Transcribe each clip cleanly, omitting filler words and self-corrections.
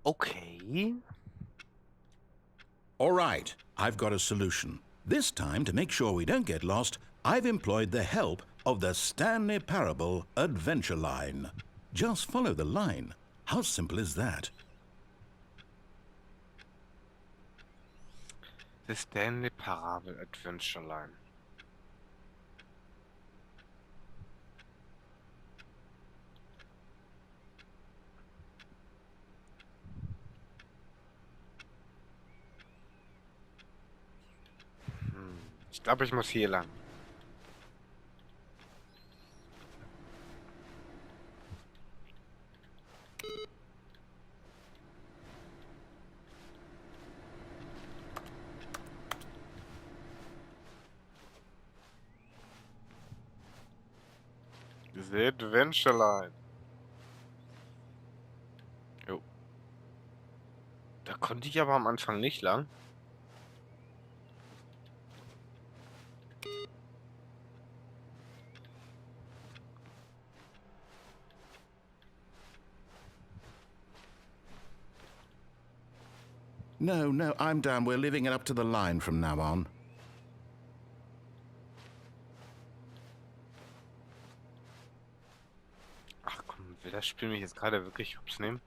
Okay. All right, I've got a solution. This time, to make sure we don't get lost, I've employed the help of the Stanley Parable Adventure Line. Just follow the line. How simple is that? The Stanley Parable Adventure Line. Ich glaube, ich muss hier lang. The Adventure Line. Jo. Da konnte ich aber am Anfang nicht lang. No, I'm down. We're leaving it up to the line from now on. Ach komm, will das Spiel mich jetzt gerade wirklich hops nehmen?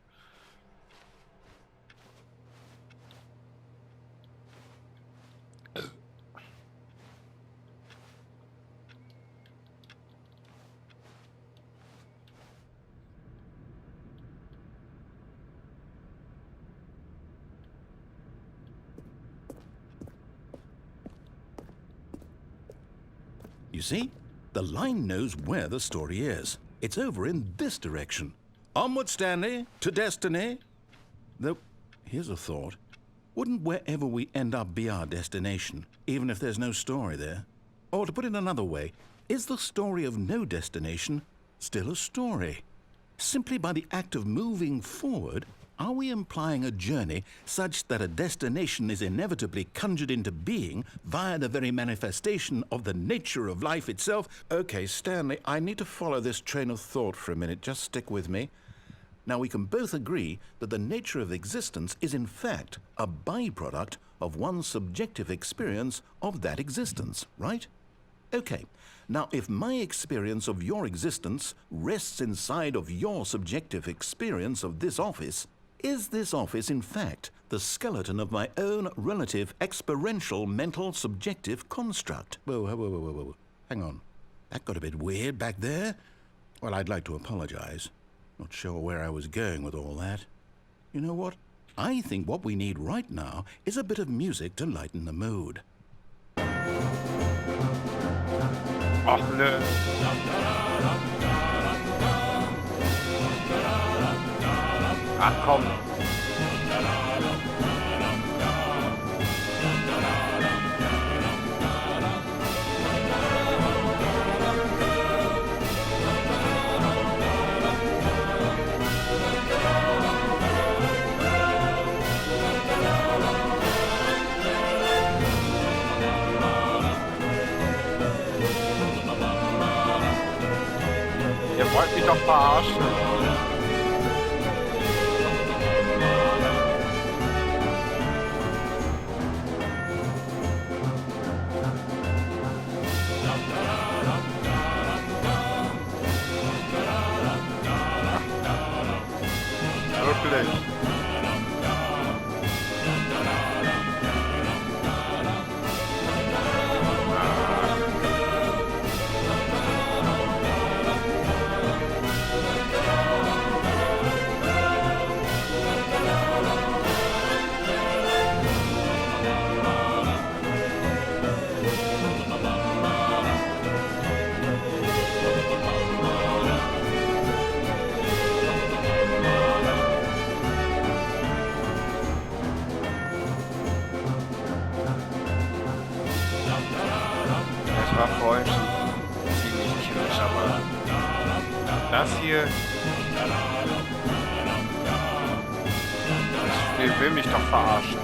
You see? The line knows where the story is. It's over in this direction. Onward, Stanley, to destiny. Though, here's a thought. Wouldn't wherever we end up be our destination, even if there's no story there? Or to put it another way, is the story of no destination still a story? Simply by the act of moving forward, are we implying a journey such that a destination is inevitably conjured into being via the very manifestation of the nature of life itself? Okay, Stanley, I need to follow this train of thought for a minute. Just stick with me. Now, we can both agree that the nature of existence is in fact a byproduct of one's subjective experience of that existence, right? Okay. Now, if my experience of your existence rests inside of your subjective experience of this office, is this office, in fact, the skeleton of my own relative experiential mental subjective construct? Whoa. Hang on. That got a bit weird back there. Well, I'd like to apologize. Not sure where I was going with all that. You know what? I think what we need right now is a bit of music to lighten the mood. Ach nö. Ach komm. Ihr wollt mich doch verarschen. Wirklich. War vorhin schon ziemlich kritisch, aber das hier, das Spiel will mich doch verarschen.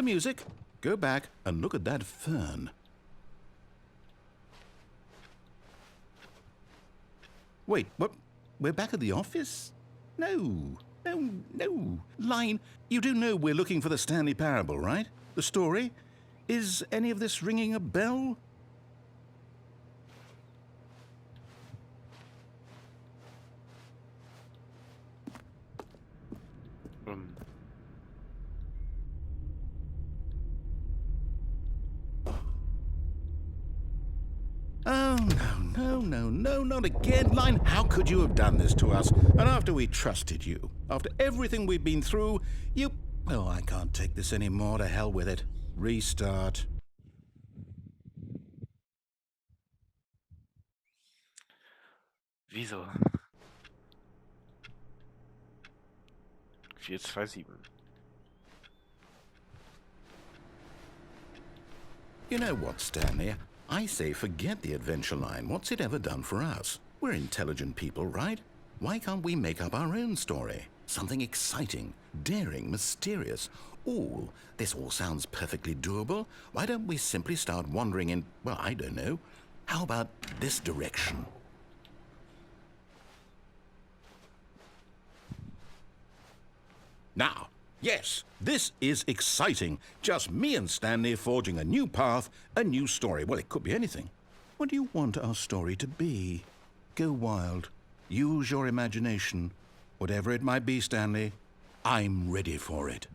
the music, go back and look at that fern. Wait, what? We're back at the office? No. Line, you do know we're looking for the Stanley parable, right? The story? Is any of this ringing a bell? Oh, no, not again, Line. How could you have done this to us? And after we trusted you, after everything we've been through, you... Oh, I can't take this anymore. To hell with it. Restart. Wieso? 427. You know what, Stanley? I say forget the adventure line. What's it ever done for us? We're intelligent people, right? Why can't we make up our own story? Something exciting, daring, mysterious. Ooh, this all sounds perfectly doable. Why don't we simply start wandering in, well, I don't know. How about this direction? Now, yes, this is exciting. Just me and Stanley forging a new path, a new story. Well, it could be anything. What do you want our story to be? Go wild. Use your imagination. Whatever it might be, Stanley, I'm ready for it.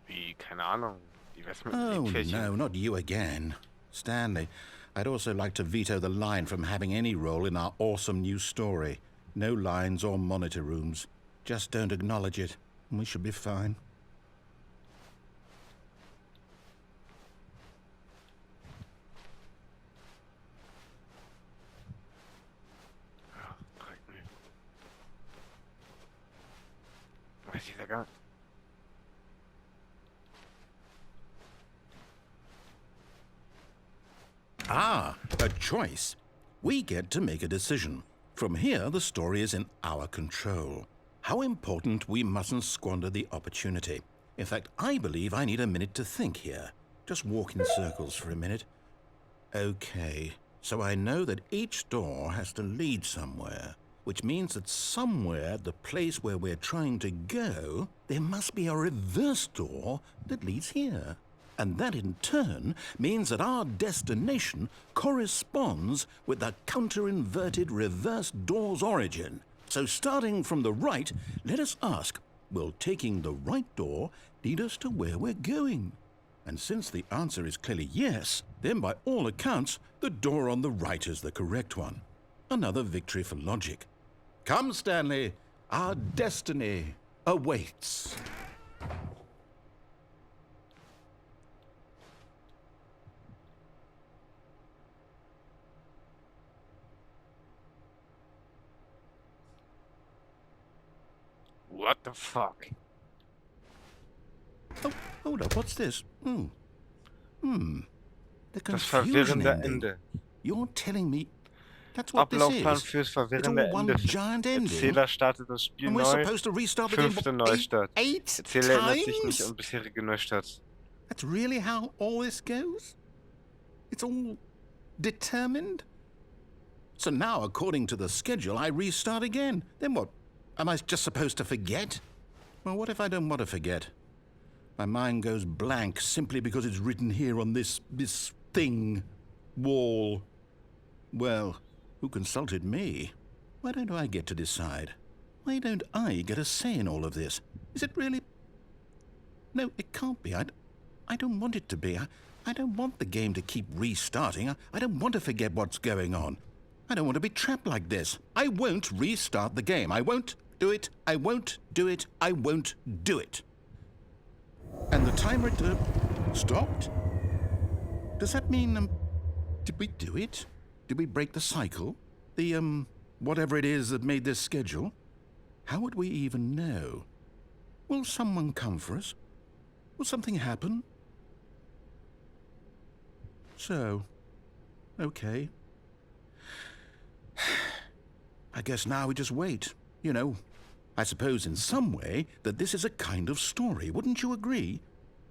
Wie, keine Ahnung. Wie wär's mit Oh, Seepferdchen? no, not you again. Stanley, I'd also like to veto the line from having any role in our awesome new story. No lines or monitor rooms. Just don't acknowledge it, and we should be fine. Weiß ich ja gar nicht. Ah, a choice. We get to make a decision. From here, the story is in our control. How important we mustn't squander the opportunity. In fact, I believe I need a minute to think here. Just walk in circles for a minute. Okay, so I know that each door has to lead somewhere, which means that somewhere, the place where we're trying to go, there must be a reverse door that leads here. And that in turn means that our destination corresponds with the counter-inverted reverse door's origin. So starting from the right, let us ask, will taking the right door lead us to where we're going? And since the answer is clearly yes, then by all accounts, the door on the right is the correct one. Another victory for logic. Come, Stanley, our destiny awaits. What the fuck? Oh, hold up, what's this? The Das confusion verwirrende ending. Ende. You're telling me that's what this Ablaufplan is? fürs It's all verwirrende one Ende. giant ending? Erzähler startet das Spiel And we're neu. supposed to restart the game 5. Neustart. eight Erzähler erinnert sich nicht times? an bisherige Neustarts. That's really how all this goes? It's all determined? So now, according to the schedule, I restart again. Then what? Am I just supposed to forget? Well, what if I don't want to forget? My mind goes blank simply because it's written here on this thing, wall. Well, who consulted me? Why don't I get to decide? Why don't I get a say in all of this? Is it really... No, it can't be. I don't want it to be. I don't want the game to keep restarting. I don't want to forget what's going on. I don't want to be trapped like this. I won't restart the game. I won't do it. I won't do it. I won't do it. And the timer stopped? Does that mean, did we do it? Did we break the cycle? The, whatever it is that made this schedule? How would we even know? Will someone come for us? Will something happen? So, okay. I guess now we just wait, you know, I suppose in some way that this is a kind of story, wouldn't you agree?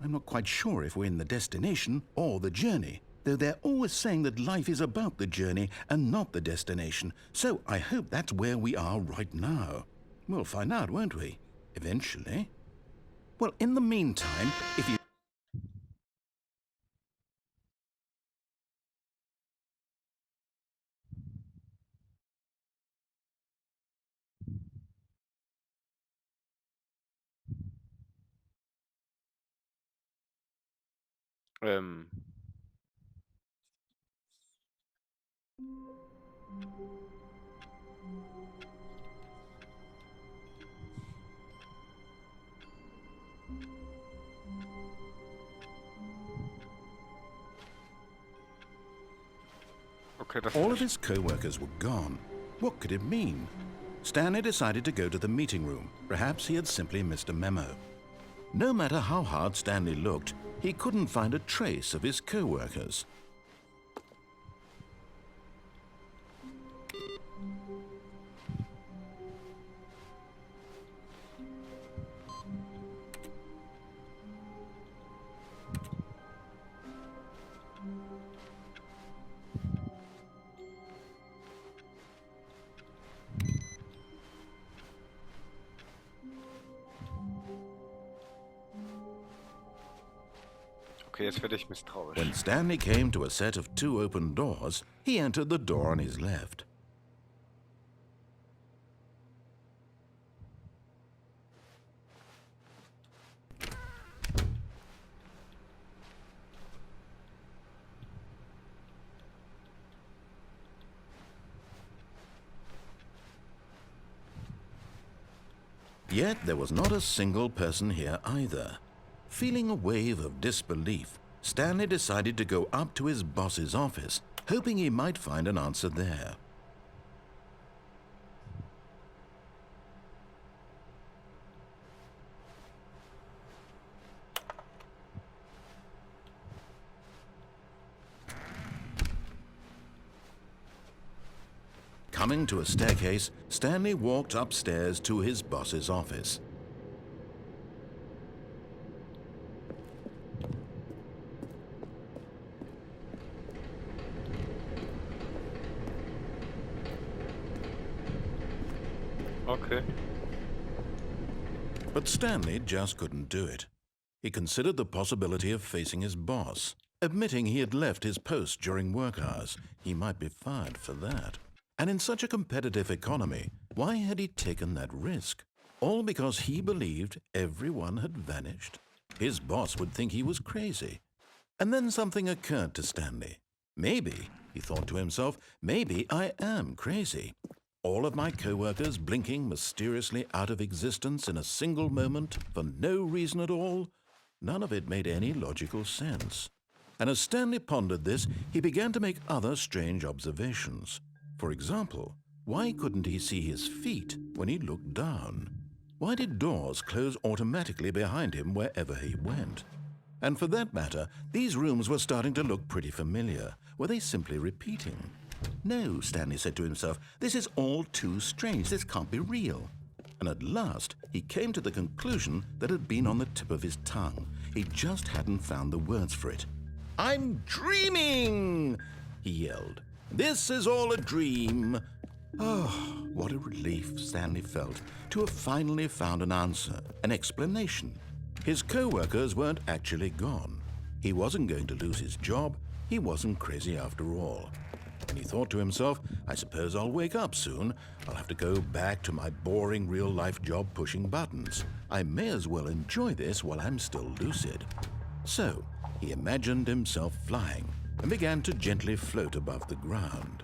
I'm not quite sure if we're in the destination or the journey, though they're always saying that life is about the journey and not the destination, so I hope that's where we are right now. We'll find out, won't we? Eventually. Well, in the meantime, if you... Ähm. Okay, das All of his co-workers were gone. What could it mean? Stanley decided to go to the meeting room. Perhaps he had simply missed a memo. No matter how hard Stanley looked, he couldn't find a trace of his co-workers. Okay, jetzt werde ich misstrauisch. When Stanley came to a set of 2 open doors, he entered the door on his left. Yet there was not a single person here either. Feeling a wave of disbelief, Stanley decided to go up to his boss's office, hoping he might find an answer there. Coming to a staircase, Stanley walked upstairs to his boss's office. Okay. But Stanley just couldn't do it. He considered the possibility of facing his boss. Admitting he had left his post during work hours, he might be fired for that. And in such a competitive economy, why had he taken that risk? All because he believed everyone had vanished? His boss would think he was crazy. And then something occurred to Stanley. Maybe, he thought to himself, maybe I am crazy. All of my co-workers blinking mysteriously out of existence in a single moment for no reason at all? None of it made any logical sense. And as Stanley pondered this, he began to make other strange observations. For example, why couldn't he see his feet when he looked down? Why did doors close automatically behind him wherever he went? And for that matter, these rooms were starting to look pretty familiar. Were they simply repeating? No, Stanley said to himself, this is all too strange. This can't be real. And at last, he came to the conclusion that had been on the tip of his tongue. He just hadn't found the words for it. I'm dreaming, he yelled. This is all a dream. Oh, what a relief Stanley felt to have finally found an answer, an explanation. His co-workers weren't actually gone. He wasn't going to lose his job. He wasn't crazy after all. And he thought to himself, I suppose I'll wake up soon. I'll have to go back to my boring real-life job pushing buttons. I may as well enjoy this while I'm still lucid. So, he imagined himself flying and began to gently float above the ground.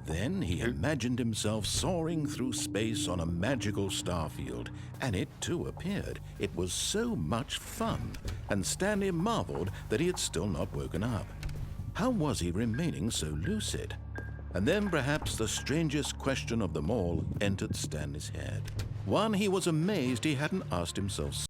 Then he imagined himself soaring through space on a magical starfield, and it too appeared. It was so much fun, and Stanley marveled that he had still not woken up. How was he remaining so lucid? And then perhaps the strangest question of them all entered Stanley's head. One he was amazed he hadn't asked himself